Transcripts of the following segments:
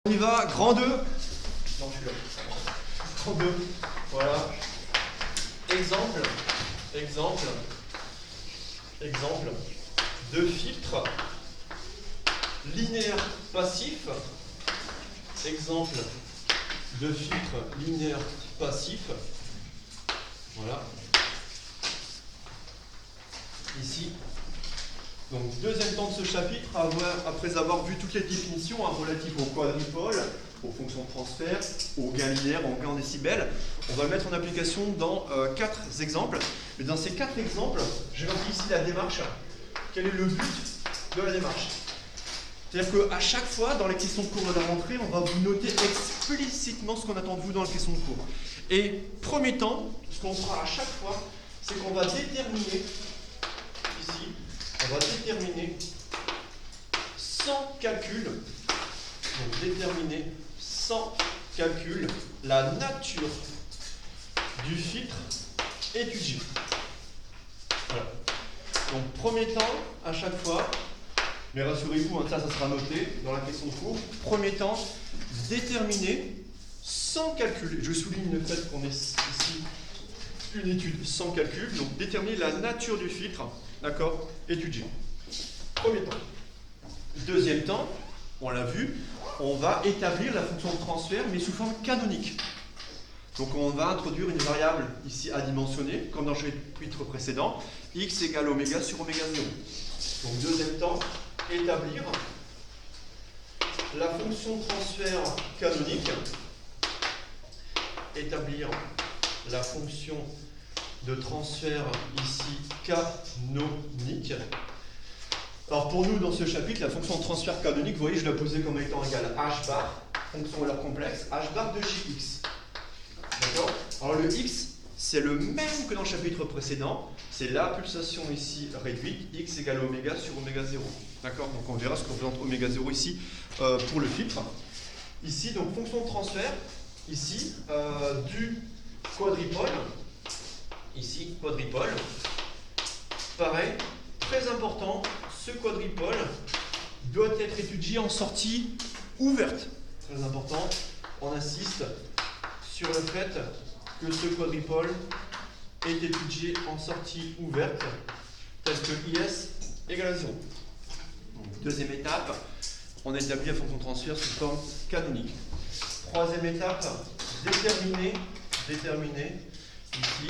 On y va, grand 2. Non, je suis là. Grand 2. Voilà. Exemple de filtre linéaire passif. Exemple de filtre linéaire passif. Voilà. Ici. Donc, deuxième temps de ce chapitre, après avoir vu toutes les définitions relatives au quadripole, aux fonctions de transfert, aux gains linéaires, aux gains en décibels, on va le mettre en application dans 4 exemples. Et dans ces 4 exemples, j'ai rempli ici la démarche. Quel est le but de la démarche? C'est-à-dire qu'à chaque fois, dans les questions de cours de la rentrée, on va vous noter explicitement ce qu'on attend de vous dans les questions de cours. Et premier temps, ce qu'on fera à chaque fois, c'est qu'on va déterminer, ici, on va déterminer sans calcul, donc déterminer sans calcul la nature du filtre étudié. Voilà. Donc premier temps, à chaque fois, mais rassurez-vous, ça sera noté dans la question de cours. Premier temps, déterminer sans calcul. Je souligne le fait qu'on est ici une étude sans calcul, donc déterminer la nature du filtre, d'accord, étudié. Premier temps. Deuxième temps, on l'a vu, on va établir la fonction de transfert, mais sous forme canonique. Donc on va introduire une variable ici adimensionnée, comme dans le chapitre précédent, x égale oméga sur oméga 0. Donc deuxième temps, établir la fonction de transfert canonique, établir la fonction de transfert ici canonique. Alors pour nous dans ce chapitre, la fonction de transfert canonique, vous voyez, je l'ai posée comme étant égale h bar, fonction valeur complexe, h bar de jx. D'accord? Alors le x, c'est le même que dans le chapitre précédent, c'est la pulsation ici réduite, x égale oméga sur oméga 0. D'accord? Donc on verra ce que représente oméga 0 ici pour le filtre. Ici, donc fonction de transfert, ici, du quadripole. Ici, quadripole. Pareil, très important, ce quadripole doit être étudié en sortie ouverte. Très important, on insiste sur le fait que ce quadripole est étudié en sortie ouverte, tel que IS égale à 0. Donc, deuxième étape, on établit la fonction de transfert sous forme canonique. Troisième étape, déterminer ici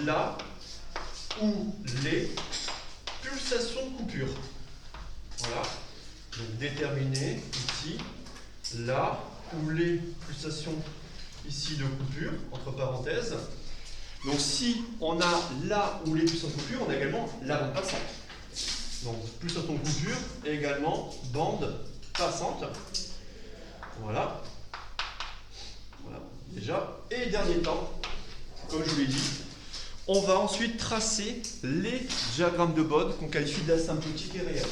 là où les pulsations de coupure. Voilà. Donc déterminer ici là où les pulsations ici de coupure, entre parenthèses. Donc si on a là où les pulsations de coupure, on a également la bande passante. Donc pulsation de coupure et également bande passante. Voilà. Voilà, déjà. Et dernier temps, comme je vous l'ai dit, on va ensuite tracer les diagrammes de Bode qu'on qualifie d'asymptotiques et réels.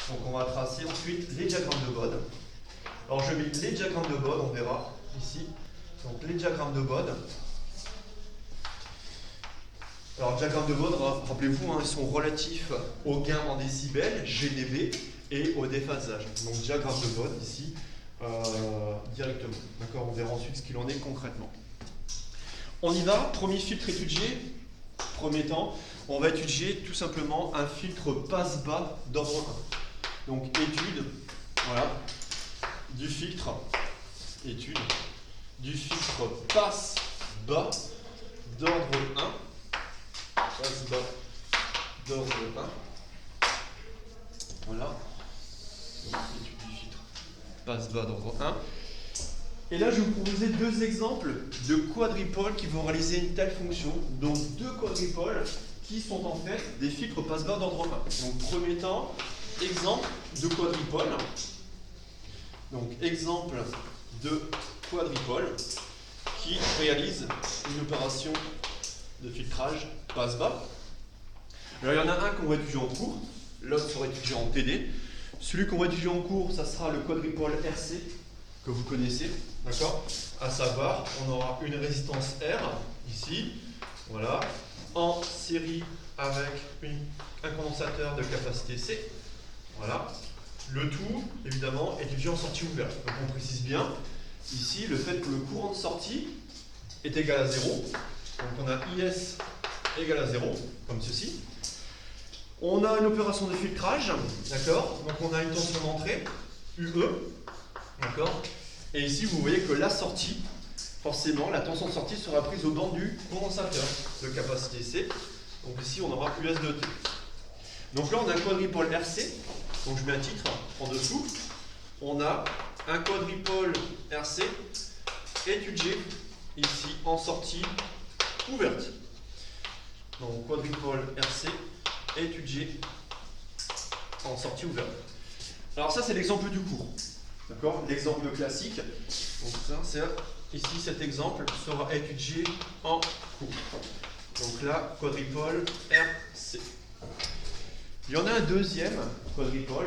Donc on va tracer ensuite les diagrammes de Bode. Alors je mets les diagrammes de Bode, on verra ici. Donc les diagrammes de Bode. Alors diagrammes de Bode, rappelez-vous, ils sont relatifs au gain en décibels, GdB, et au déphasage. Donc diagramme de Bode ici, directement. D'accord, on verra ensuite ce qu'il en est concrètement. On y va, premier filtre étudié. Premier temps, on va étudier tout simplement un filtre passe-bas d'ordre 1. Donc étude, voilà, du filtre, étude du filtre passe-bas d'ordre 1. Passe-bas d'ordre 1. Voilà. Donc, étude du filtre passe-bas d'ordre 1. Et là, je vais vous proposer deux exemples de quadripoles qui vont réaliser une telle fonction. Donc, deux quadripoles qui sont en fait des filtres passe-bas d'ordre 1. Donc, premier temps, exemple de quadripole. Donc, exemple de quadripole qui réalise une opération de filtrage passe-bas. Alors, il y en a un qu'on va étudier en cours, l'autre sera étudié en TD. Celui qu'on va étudier en cours, ça sera le quadripole RC, que vous connaissez, d'accord? À savoir, on aura une résistance R, ici, voilà, en série avec un condensateur de capacité C, voilà. Le tout, évidemment, étudié en sortie ouverte. Donc on précise bien, ici, le fait que le courant de sortie est égal à 0. Donc on a IS égal à 0, comme ceci. On a une opération de filtrage, d'accord? Donc on a une tension d'entrée, UE, d'accord? Et ici, vous voyez que la sortie, forcément, la tension de sortie sera prise au banc du condensateur de capacité C. Donc ici, on aura US de T. Donc là, on a un quadripôle RC. Donc je mets un titre en dessous. On a un quadripôle RC étudié ici en sortie ouverte. Donc quadripôle RC étudié en sortie ouverte. Alors ça, c'est l'exemple du cours. D'accord? L'exemple classique. Donc ça, c'est ici cet exemple sera étudié en cours. Donc là, quadripôle RC. Il y en a un deuxième quadripôle,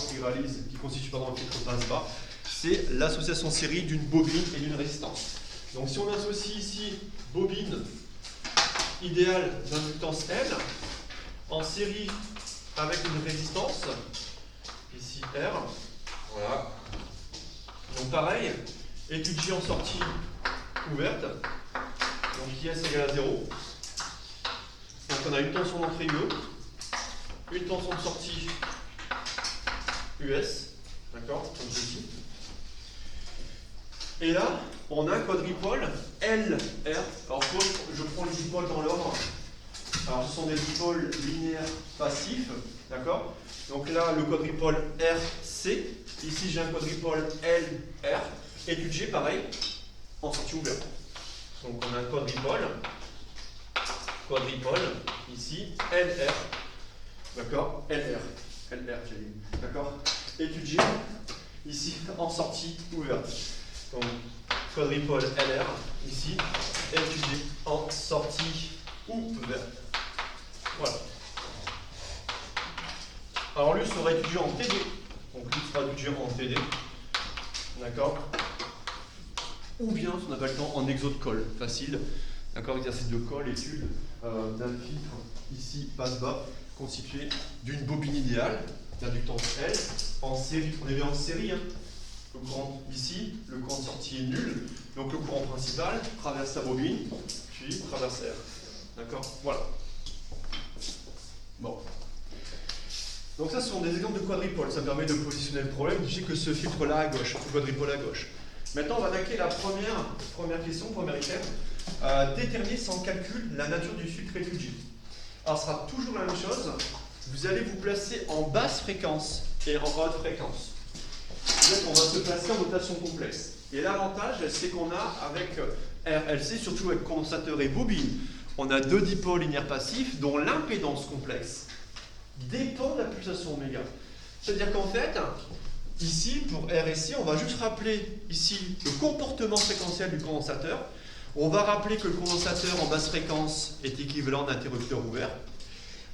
qui constitue le filtre passe-bas, c'est l'association série d'une bobine et d'une résistance. Donc si on associe ici bobine idéale d'inductance L en série avec une résistance, ici R, voilà. Donc pareil, étudié en sortie ouverte, donc IS égale à 0. Donc on a une tension d'entrée UE, une tension de sortie US, d'accord, comme ceci. Et là, on a un quadripôle LR. Alors, je prends les dipôles dans l'ordre. Alors, ce sont des dipôles linéaires passifs, d'accord. Donc là, le quadripôle RC. Ici, j'ai un quadripôle LR. Étudié, pareil, en sortie ouverte. Donc, on a un quadripôle, ici, LR. D'accord, LR, j'ai dit. D'accord, étudié ici en sortie ouverte. Donc quadripôle LR ici, étudié en sortie ouverte. Voilà. Alors lui sera étudié en TD. Donc lui sera étudié en TD. D'accord. Ou bien ce qu'on appelle en exo de colle, facile. D'accord, exercice de colle, étude d'un filtre ici passe-bas, constitué d'une bobine idéale, d'inductance L, en série. On est bien en série, hein. Le courant ici, le courant de sortie est nul, donc le courant principal traverse la bobine, puis traverse R. D'accord? Voilà. Bon. Donc ça, ce sont des exemples de quadripôle. Ça permet de positionner le problème. Je sais que ce filtre-là à gauche, ce quadripôle à gauche. Maintenant, on va attaquer la première question, première item. Déterminer sans calcul la nature du filtre étudié. Alors, ce sera toujours la même chose. Vous allez vous placer en basse fréquence et en haute fréquence. Donc, on va se placer en notation complexe. Et l'avantage, c'est qu'on a avec RLC, surtout avec condensateur et bobine, on a deux dipôles linéaires passifs dont l'impédance complexe dépend de la pulsation oméga. C'est-à-dire qu'en fait, ici, pour R et C, on va juste rappeler ici le comportement séquentiel du condensateur. On va rappeler que le condensateur en basse fréquence est équivalent à un interrupteur ouvert.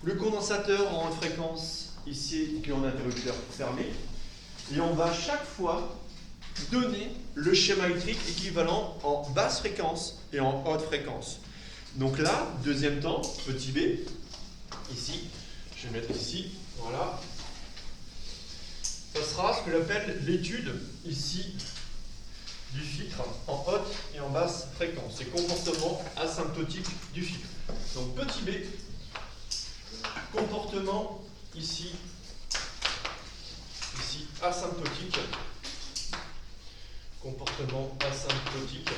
Le condensateur en haute fréquence, ici, est équivalent à un interrupteur fermé. Et on va chaque fois donner le schéma électrique équivalent en basse fréquence et en haute fréquence. Donc là, deuxième temps, petit b, ici, je vais mettre ici, voilà. Ça sera ce que j'appelle l'étude, ici, du filtre en haute et en basse fréquence. C'est comportement asymptotique du filtre. Donc petit b, comportement ici asymptotique. Comportement asymptotique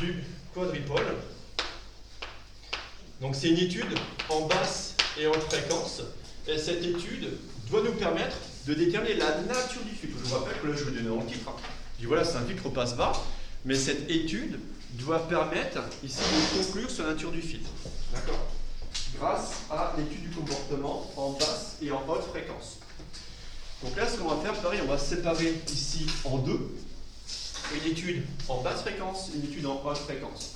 du quadripôle. Donc c'est une étude en basse et haute fréquence. Et cette étude doit nous permettre de déterminer la nature du filtre. Je vous rappelle que là, je vous donne dans le titre. Je dis voilà, c'est un filtre passe-bas, mais cette étude doit permettre ici de conclure sur la nature du filtre. D'accord? Grâce à l'étude du comportement en basse et en haute fréquence. Donc là, ce qu'on va faire, pareil, on va séparer ici en deux. Une étude en basse fréquence, une étude en haute fréquence.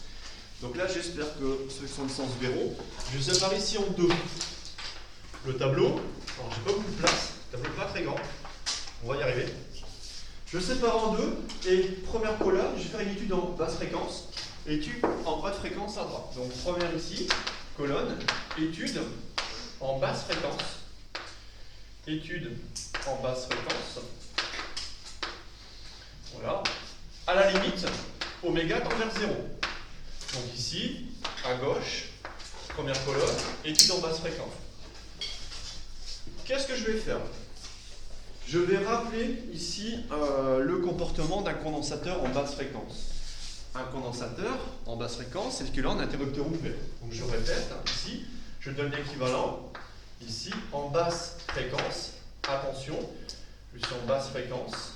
Donc là, j'espère que ceux qui sont en licence verront. Je sépare ici en deux. Le tableau, alors j'ai pas beaucoup de place, le tableau n'est pas très grand, on va y arriver. Je le sépare en deux, et première colonne, je vais faire une étude en basse fréquence, et étude en haute fréquence à droite. Donc première ici, colonne, étude en basse fréquence. étude en basse fréquence. Voilà. À la limite, oméga tend vers 0. Donc ici, à gauche, première colonne, étude en basse fréquence. Qu'est-ce que je vais faire? Je vais rappeler ici le comportement d'un condensateur en basse fréquence. Un condensateur en basse fréquence, c'est l'équivalent d'un interrupteur ouvert. Donc je répète, ici, je donne l'équivalent, ici, en basse fréquence. Attention, je suis en basse fréquence.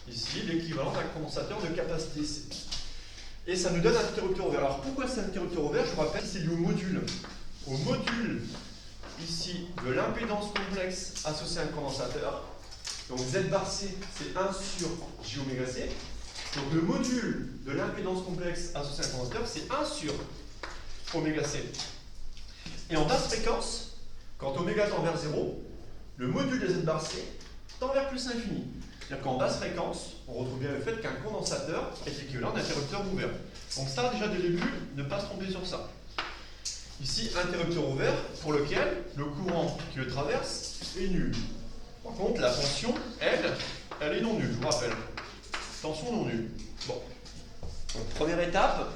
Ici, l'équivalent d'un condensateur de capacité C. Et ça nous donne un interrupteur ouvert. Alors pourquoi c'est un interrupteur ouvert? Je vous rappelle, c'est lié au module. Au module, ici, de l'impédance complexe associée à un condensateur. Donc Z bar C, c'est 1 sur J oméga C. Donc le module de l'impédance complexe associée à un condensateur, c'est 1 sur oméga C. Et en basse fréquence, quand oméga tend vers 0, le module de Z bar C tend vers plus infini. C'est-à-dire qu'en basse fréquence, on retrouve bien le fait qu'un condensateur est équivalent d'un interrupteur ouvert. Donc ça, déjà dès le début, ne pas se tromper sur ça. Ici, interrupteur ouvert pour lequel le courant qui le traverse est nul. Par contre, la tension, elle est non nulle, je vous rappelle. Tension non nulle. Bon. Donc, première étape,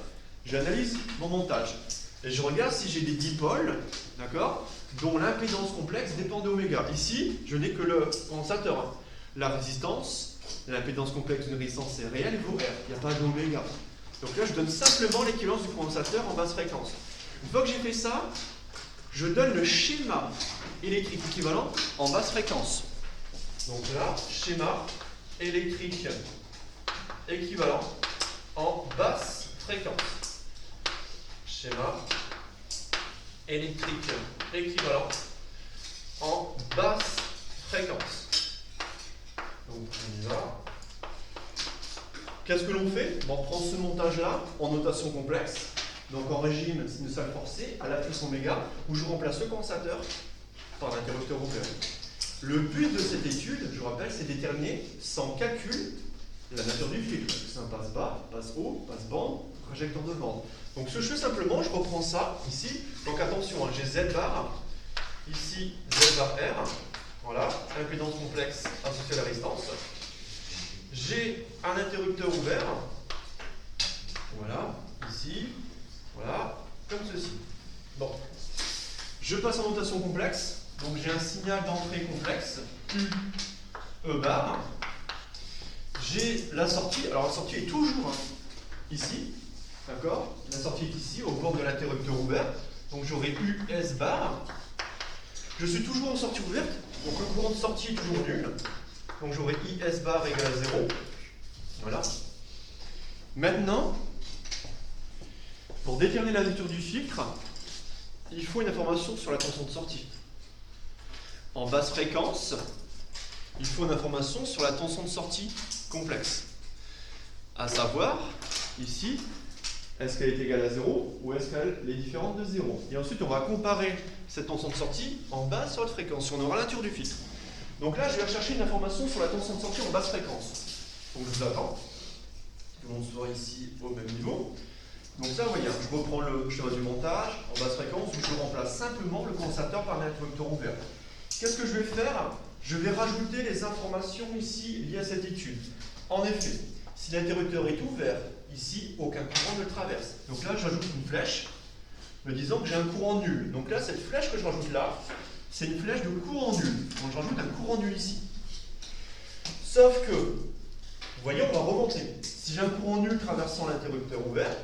j'analyse mon montage. Et je regarde si j'ai des dipôles, d'accord, dont l'impédance complexe dépend de oméga. Ici, je n'ai que le condensateur. La résistance, l'impédance complexe d'une résistance est réelle et vaut R. Il n'y a pas d'oméga. Donc là, je donne simplement l'équivalence du condensateur en basse fréquence. Une fois que j'ai fait ça, je donne le schéma électrique équivalent en basse fréquence. Donc là, schéma électrique équivalent en basse fréquence. Schéma électrique équivalent en basse fréquence. Donc on y va. Qu'est-ce que l'on fait? On prend ce montage-là en notation complexe, donc en régime sinusal forcé à la puissance oméga, où je remplace le condensateur par l'interrupteur ouvert. Le but de cette étude, je vous rappelle, c'est déterminer sans calcul la nature du filtre. C'est un passe bas, passe haut, passe bande, trajectoire de bande. Donc ce que je fais simplement, je reprends ça ici. Donc attention, hein, j'ai Z bar, ici Z bar R. Voilà, impédance complexe associée à la résistance. J'ai un interrupteur ouvert. Voilà, ici. Voilà, comme ceci. Bon. Je passe en notation complexe. Donc j'ai un signal d'entrée complexe, U, E bar. J'ai la sortie. Alors la sortie est toujours ici. D'accord? La sortie est ici, au bord de l'interrupteur ouvert. Donc j'aurai U, S bar. Je suis toujours en sortie ouverte. Donc le courant de sortie est toujours nul. Donc j'aurai IS bar égale à 0. Voilà. Maintenant, pour déterminer la nature du filtre, il faut une information sur la tension de sortie. En basse fréquence, il faut une information sur la tension de sortie complexe. À savoir, ici, est-ce qu'elle est égale à 0 ou est-ce qu'elle est différente de 0? Et ensuite, on va comparer cette tension de sortie en basse sur haute fréquence. On aura la nature du filtre. Donc là, je vais rechercher une information sur la tension de sortie en basse fréquence. Donc je vous attends. Tout le monde soit ici au même niveau. Donc ça, vous voyez, je reprends le schéma du montage en basse fréquence où je remplace simplement le condensateur par un interrupteur ouvert. Qu'est-ce que je vais faire? Je vais rajouter les informations ici liées à cette étude. En effet, si l'interrupteur est ouvert, ici, aucun courant ne le traverse. Donc là, j'ajoute une flèche me disant que j'ai un courant nul. Donc là, cette flèche que je rajoute là, c'est une flèche de courant nul. Donc je rajoute un courant nul ici. Sauf que, vous voyez, on va remonter. Si j'ai un courant nul traversant l'interrupteur ouvert,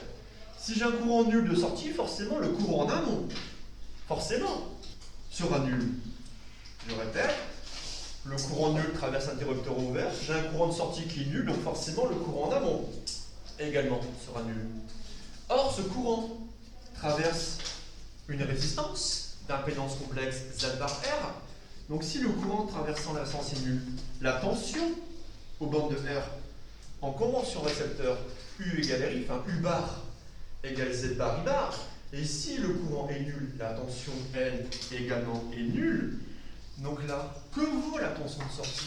si j'ai un courant nul de sortie, forcément le courant en amont, forcément, sera nul. Je répète, le courant nul traverse l'interrupteur ouvert, j'ai un courant de sortie qui est nul, donc forcément le courant en amont également sera nul. Or, ce courant traverse une résistance d'impédance complexe Z bar R. Donc si le courant traversant la sens est nul, la tension aux bandes de R en convention récepteur U égale RI, enfin U bar égale Z bar I bar, et si le courant est nul, la tension N également est nulle. Donc là, que vaut la tension de sortie?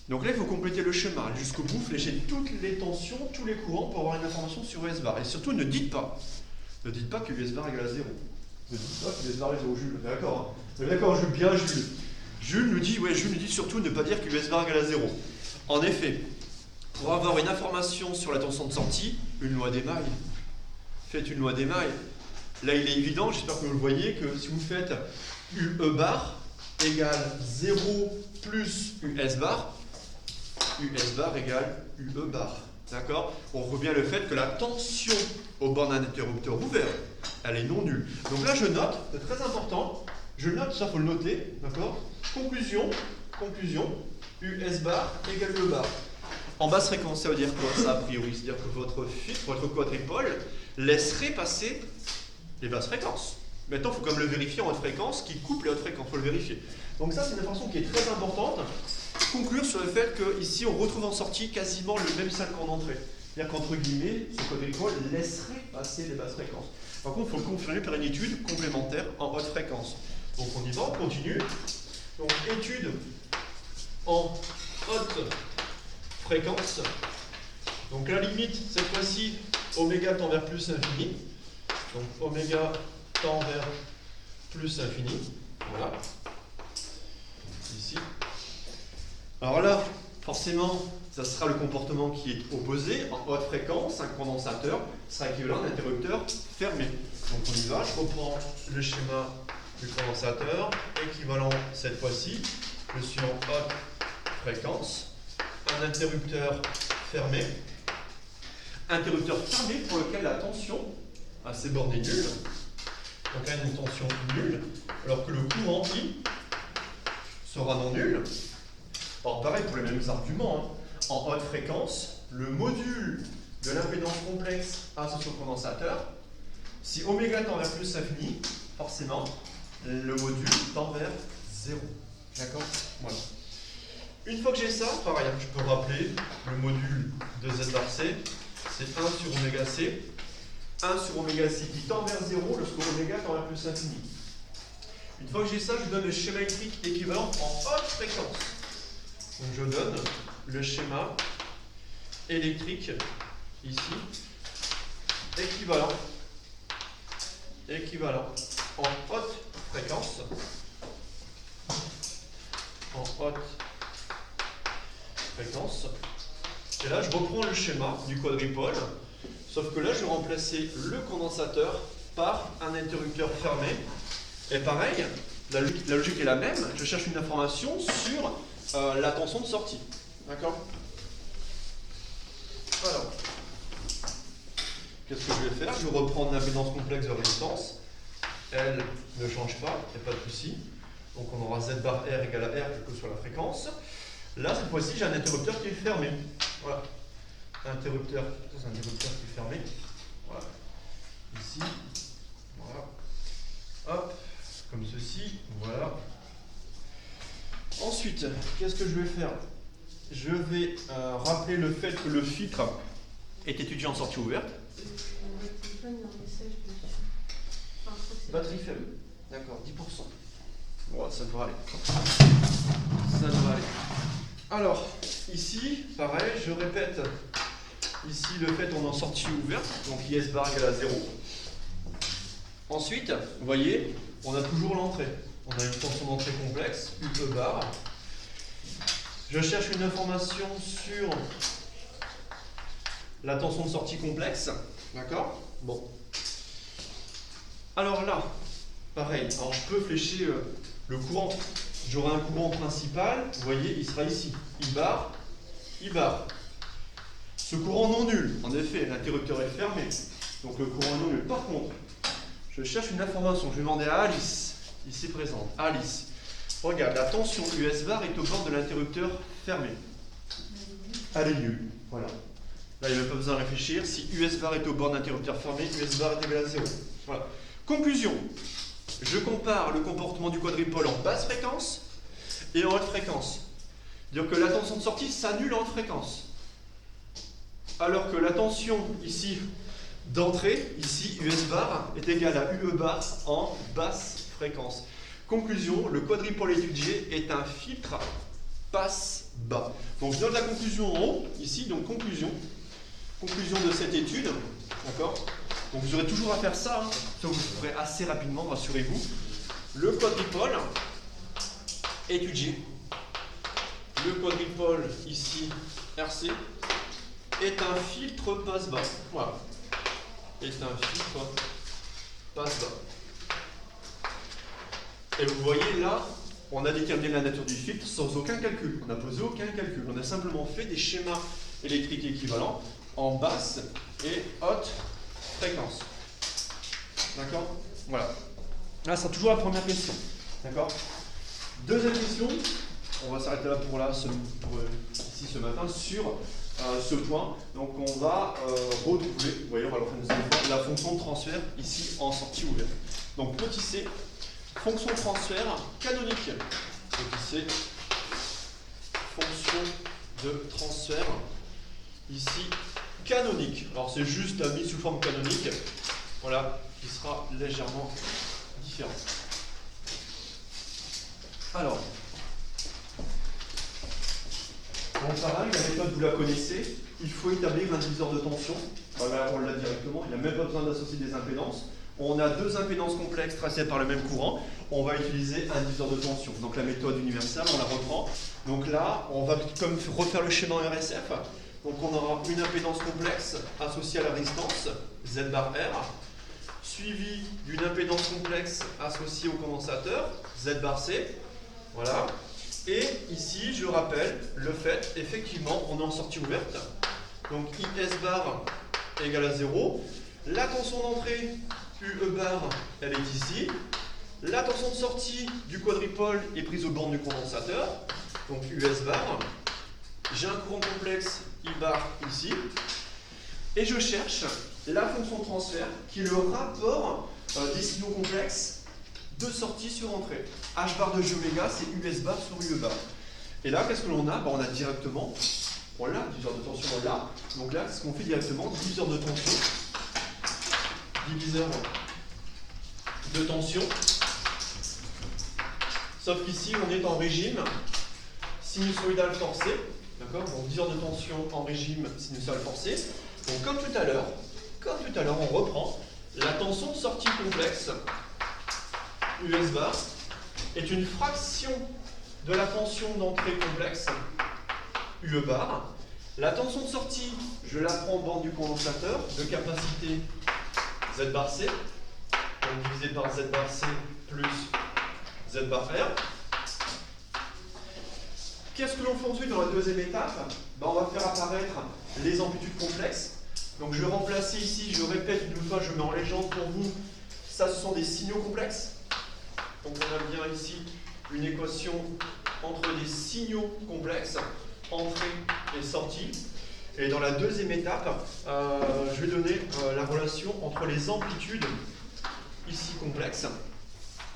Donc là, il faut compléter le schéma, aller jusqu'au bout, flécher toutes les tensions, tous les courants pour avoir une information sur US bar. Et surtout, ne dites pas que US bar égale à 0. Ne dites pas que US bar est 0, Jules, d'accord, hein. D'accord, Jules, bien Jules. Jules nous dit surtout ne pas dire que US bar égale à 0. En effet, pour avoir une information sur la tension de sortie, une loi d'émail. Faites une loi d'émail. Là, il est évident, j'espère que vous le voyez, que si vous faites UE bar égale 0 plus US bar égale UE bar. D'accord? On voit bien le fait que la tension au bord d'un interrupteur ouvert, elle est non nulle. Donc là, je note, c'est très important, je note, ça faut le noter, d'accord? Conclusion, US bar égale UE bar. En basse fréquence, ça veut dire quoi ça a priori? C'est-à-dire que votre filtre, votre quadripole, laisserait passer les basses fréquences. Maintenant, il faut quand même le vérifier en haute fréquence, qui coupe les hautes fréquences, il faut le vérifier. Donc ça, c'est une information qui est très importante. Conclure sur le fait qu'ici, on retrouve en sortie quasiment le même signe qu'en entrée. C'est-à-dire qu'entre guillemets, ce quadripole laisserait passer les basses fréquences. Par contre, il faut le confirmer par une étude complémentaire en haute fréquence. Donc on y va, on continue. Donc étude en haute fréquence. Donc la limite, cette fois-ci, oméga tend vers plus infini. Donc oméga tend vers plus infini. Voilà. Ici. Alors là, forcément, ça sera le comportement qui est opposé. En haute fréquence, un condensateur sera équivalent à un interrupteur fermé. Donc on y va, je reprends le schéma du condensateur. Équivalent cette fois-ci. Je suis en haute fréquence. Un interrupteur fermé. Interrupteur fermé pour lequel la tension à ses bornes est nulle. Donc là, il y a une tension nulle, alors que le courant I sera non nul. Alors pareil pour les mêmes arguments. En haute fréquence, le module de l'impédance complexe associée au condensateur, si oméga tend vers plus infini, forcément, le module tend vers 0. D'accord? Voilà. Une fois que j'ai ça, pareil, je peux rappeler le module de Z bar C, c'est 1 sur oméga C. 1 sur oméga C qui tend vers 0 lorsque oméga tend vers plus infini. Une fois que j'ai ça, je donne le schéma électrique équivalent en haute fréquence. Donc je donne le schéma électrique ici, équivalent en haute fréquence. En haute fréquence. Et là, je reprends le schéma du quadripole. Sauf que là, je vais remplacer le condensateur par un interrupteur fermé. Et pareil, la logique est la même. Je cherche une information sur la tension de sortie. D'accord? Alors, qu'est-ce que je vais faire? Je vais reprendre l'impédance complexe de résistance. Elle ne change pas, il n'y a pas de souci. Donc on aura Z bar R égale à R, quelle que soit la fréquence. Là, cette fois-ci, j'ai un interrupteur qui est fermé. Voilà. Interrupteur, c'est un interrupteur qui est fermé. Voilà. Ici. Voilà. Hop. Comme ceci. Voilà. Ensuite, qu'est-ce que je vais faire? Je vais rappeler le fait que le filtre est étudié en sortie ouverte. Batterie faible. D'accord, 10%. Bon, ça devrait aller. Ça devrait aller. Alors, ici, pareil, je répète. Ici, le fait on est en sortie ouverte, donc IS bar égale à 0. Ensuite, vous voyez, on a toujours l'entrée. On a une tension d'entrée complexe, UE bar. Je cherche une information sur la tension de sortie complexe. D'accord? Bon. Alors là, pareil, alors je peux flécher le courant. J'aurai un courant principal, vous voyez, il sera ici. I bar, I bar. Ce courant non nul, en effet, l'interrupteur est fermé, donc le courant non nul. Par contre, je cherche une information, je vais demander à Alice, ici présente, Alice. Regarde, la tension US bar est au bord de l'interrupteur fermé. Elle est nulle, voilà. Là, il n'y a même pas besoin de réfléchir. Si US bar est au bord d'un interrupteur fermé, US bar est égal à 0. Voilà. Conclusion. Je compare le comportement du quadripole en basse fréquence et en haute fréquence. C'est-à-dire que la tension de sortie s'annule en haute fréquence. Alors que la tension ici d'entrée, ici US bar, est égale à UE bar en basse fréquence. Conclusion, le quadripole étudié est un filtre passe bas. Donc je note la conclusion en haut, ici, donc conclusion de cette étude, d'accord? Donc vous aurez toujours à faire ça, ça vous le ferez assez rapidement, rassurez-vous. Le quadripôle étudié. Le quadripôle ici, RC, est un filtre passe-bas. Voilà. Est un filtre passe-bas. Et vous voyez là, on a déterminé la nature du filtre sans aucun calcul. On n'a posé aucun calcul. On a simplement fait des schémas électriques équivalents en basse et haute fréquence. D'accord? Voilà. Là, c'est toujours la première question. D'accord? Deuxième question, on va s'arrêter là pour ici ce matin sur ce point. Donc on va retrouver, vous voyez, on va la fonction de transfert ici en sortie ouverte. Donc petit c, fonction de transfert canonique. Petit c, fonction de transfert ici canonique. Alors c'est juste la mise sous forme canonique, voilà, qui sera légèrement différent. Alors, bon, pareil, la méthode vous la connaissez, il faut établir un diviseur de tension. Voilà, on l'a directement, il n'y a même pas besoin d'associer des impédances. On a deux impédances complexes tracées par le même courant, on va utiliser un diviseur de tension. Donc la méthode universelle, on la reprend. Donc là, on va comme refaire le schéma en RSF. Donc on aura une impédance complexe associée à la résistance, Z bar R, suivie d'une impédance complexe associée au condensateur, Z bar C. Voilà. Et ici, je rappelle le fait, effectivement, on est en sortie ouverte. Donc IS bar égale à 0. La tension d'entrée, UE bar, elle est ici. La tension de sortie du quadripôle est prise aux bornes du condensateur. Donc US bar. J'ai un courant complexe I bar ici. Et je cherche la fonction de transfert qui est le rapport des signaux complexes de sortie sur entrée. H bar de J oméga, c'est US bar sur UE bar. Et là, qu'est-ce que l'on a? Ben, on a directement, on l'a, diviseur de tension, on l'a. Donc là, ce qu'on fait directement, diviseur de tension. Diviseur de tension. Sauf qu'ici, on est en régime sinusoïdal forcé. D'accord? Donc diviseur de tension en régime sinusoïdal forcé. Donc comme tout à l'heure, on reprend la tension de sortie complexe, US bar, est une fraction de la tension d'entrée complexe, UE bar. La tension de sortie, je la prends en borne du condensateur, de capacité Z bar C, donc divisé par Z bar C plus Z bar R. Qu'est-ce que l'on fait ensuite dans la deuxième étape? Ben, on va faire apparaître les amplitudes complexes. Donc je vais remplacer ici, je répète une fois, je mets en légende pour vous, ça ce sont des signaux complexes. Donc on a bien ici une équation entre des signaux complexes, entrée et sortie. Et dans la deuxième étape, je vais donner la relation entre les amplitudes ici complexes.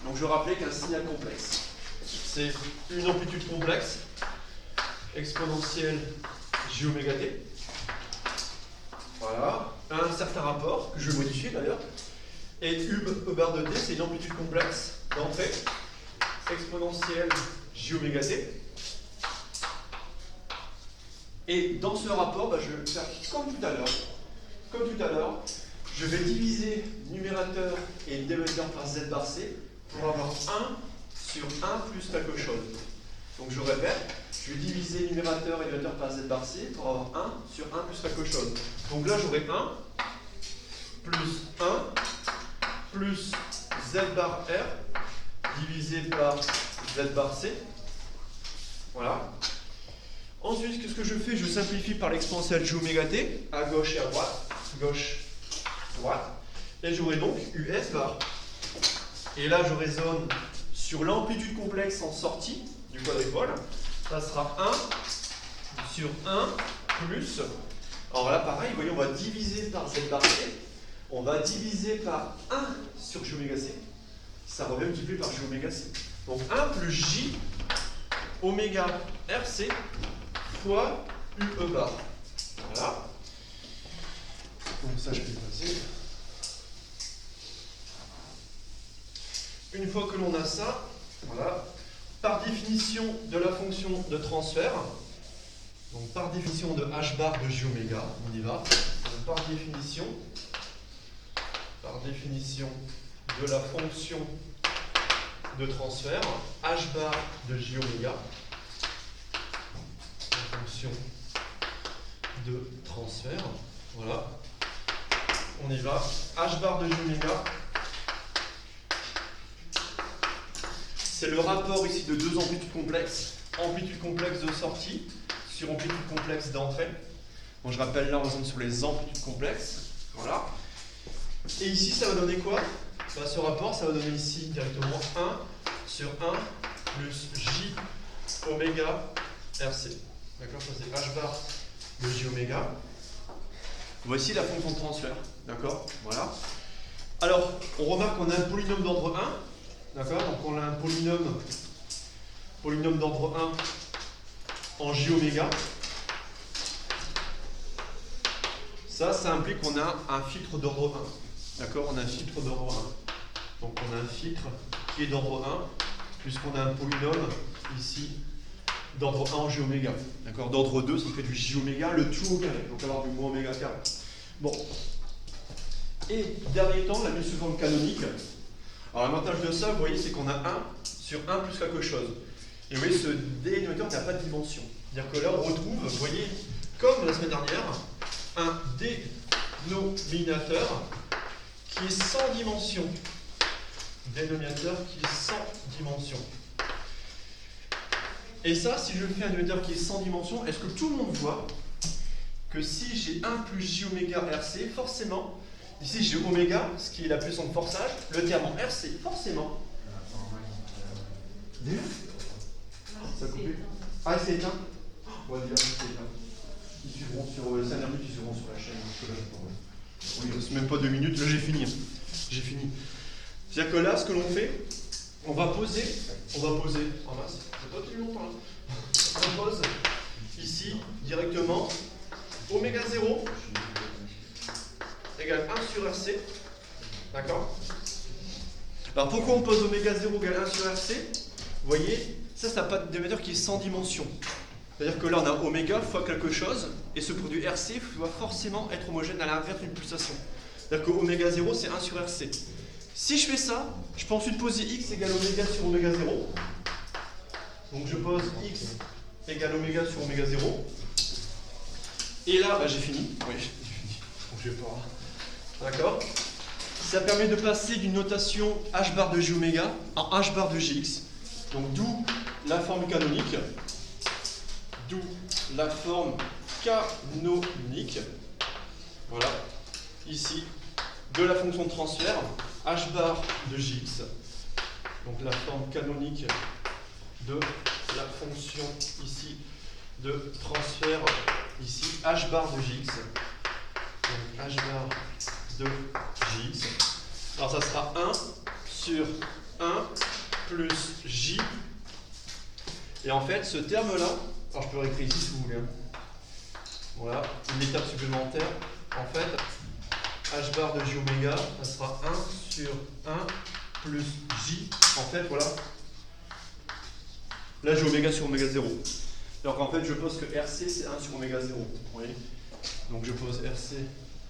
Donc je rappelais qu'un signal complexe, c'est une amplitude complexe exponentielle j oméga t. Voilà, un certain rapport, que je vais modifier d'ailleurs. Et U bar de t, c'est une amplitude complexe d'entrée exponentielle j oméga t. Et dans ce rapport, bah, je vais faire comme tout à l'heure. Comme tout à l'heure, je vais diviser numérateur et dénominateur par Z bar C pour avoir 1 sur 1 plus quelque chose. Donc je répète, je vais diviser numérateur et dénominateur par Z bar C pour avoir 1 sur 1 plus quelque chose. Donc là j'aurai 1 plus 1 plus Z bar R divisé par Z bar C. Voilà. Ensuite, qu'est-ce que je fais? Je simplifie par l'exponentielle j oméga t, à gauche et à droite. Gauche, droite. Et j'aurai donc US bar. Et là, je raisonne sur l'amplitude complexe en sortie du quadripôle. Ça sera 1 sur 1 plus. Alors là, pareil, vous voyez, on va diviser par Z bar C. On va diviser par 1 sur j oméga c. Ça revient multiplié par j oméga c. Donc 1 plus j oméga RC fois UE bar. Voilà. Donc ça, je vais passer. Une fois que l'on a ça, voilà, par définition de la fonction de transfert, donc par définition de h bar de j oméga, on y va. Donc par définition de la fonction de transfert, h bar de j oméga, en fonction de transfert. Voilà. On y va. H bar de j oméga. C'est le rapport ici de deux amplitudes complexes. Amplitude complexe de sortie sur amplitude complexe d'entrée. Bon, je rappelle là, on raisonne sur les amplitudes complexes. Voilà. Et ici, ça va donner quoi? Bah, ce rapport, ça va donner ici directement 1 sur 1 plus j oméga RC. D'accord? Ça c'est h bar de j oméga. Voici la fonction de transfert. D'accord? Voilà. Alors, on remarque qu'on a un polynôme d'ordre 1. D'accord? Donc on a un polynôme d'ordre 1 en j oméga. Ça implique qu'on a un filtre d'ordre 1. D'accord? On a un filtre d'ordre 1. Donc on a un filtre qui est d'ordre 1, puisqu'on a un polynôme ici d'ordre 1 en j oméga. D'accord? D'ordre 2, ça fait du j oméga, le tout au carré. Donc on va avoir du moins oméga carré. Bon. Et dernier temps, la mise sous forme canonique. Alors l'avantage de ça, vous voyez, c'est qu'on a 1 sur 1 plus quelque chose. Et vous voyez, ce dénominateur n'a pas de dimension. C'est-à-dire que là, on retrouve, vous voyez, comme la semaine dernière, un dénominateur qui est sans dimension. Dénominateur qui est sans dimension. Et ça, si je fais un dénominateur qui est sans dimension, est-ce que tout le monde voit que si j'ai 1 plus j oméga RC, forcément, ici j'ai oméga, ce qui est la puissance de forçage, le terme en RC, forcément. Déjà ? Ça a coupé ? Ah, c'est éteint ? On va dire que c'est éteint. Ils suivront sur les 5 minutes, ils suivront sur la chaîne. Oui, c'est même pas 2 minutes, là j'ai fini. J'ai fini. C'est-à-dire que là, ce que l'on fait, on va poser, en masse, c'est pas plus longtemps. On pose ici directement oméga 0 égale 1 sur RC. D'accord? Alors pourquoi on pose oméga 0 égale 1 sur RC? Vous voyez, ça n'a pas de dénominateur qui est sans dimension. C'est-à-dire que là, on a oméga fois quelque chose, et ce produit RC doit forcément être homogène à l'inverse d'une pulsation. C'est-à-dire que oméga 0, c'est 1 sur RC. Si je fais ça, je peux ensuite poser x égale oméga sur oméga 0. Donc je pose x égale oméga sur oméga 0. Et là, bah, j'ai fini. Oui, j'ai fini. Donc je vais pas. D'accord? Ça permet de passer d'une notation h bar de j oméga en h bar de jx. Donc d'où la forme canonique. D'où la forme canonique. Voilà. Ici, de la fonction de transfert, h bar de jx. Donc la forme canonique de la fonction ici de transfert, ici, h bar de jx. Donc h bar de jx. Alors ça sera 1 sur 1 plus j. Et en fait, ce terme-là, alors je peux réécrire ici si vous voulez. Voilà, une étape supplémentaire. En fait, h bar de j oméga, ça sera 1 sur 1 plus j. En fait, voilà. Là, j'ai oméga sur oméga 0. Alors qu'en fait, je pose que RC, c'est 1 sur oméga 0. Vous voyez? Donc je pose RC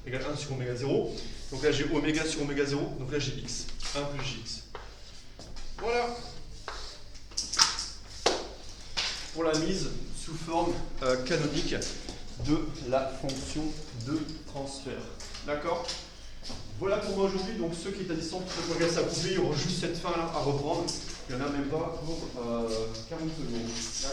égale 1 sur oméga 0. Donc là, j'ai oméga sur oméga 0. Donc là, j'ai x. 1 plus jx. Voilà. Pour la mise sous forme canonique de la fonction de transfert. D'accord? Voilà pour moi aujourd'hui. Donc ceux qui étaient à distance, pour regarder ça couper, il y aura juste cette fin là à reprendre. Il n'y en a même pas pour 40 secondes.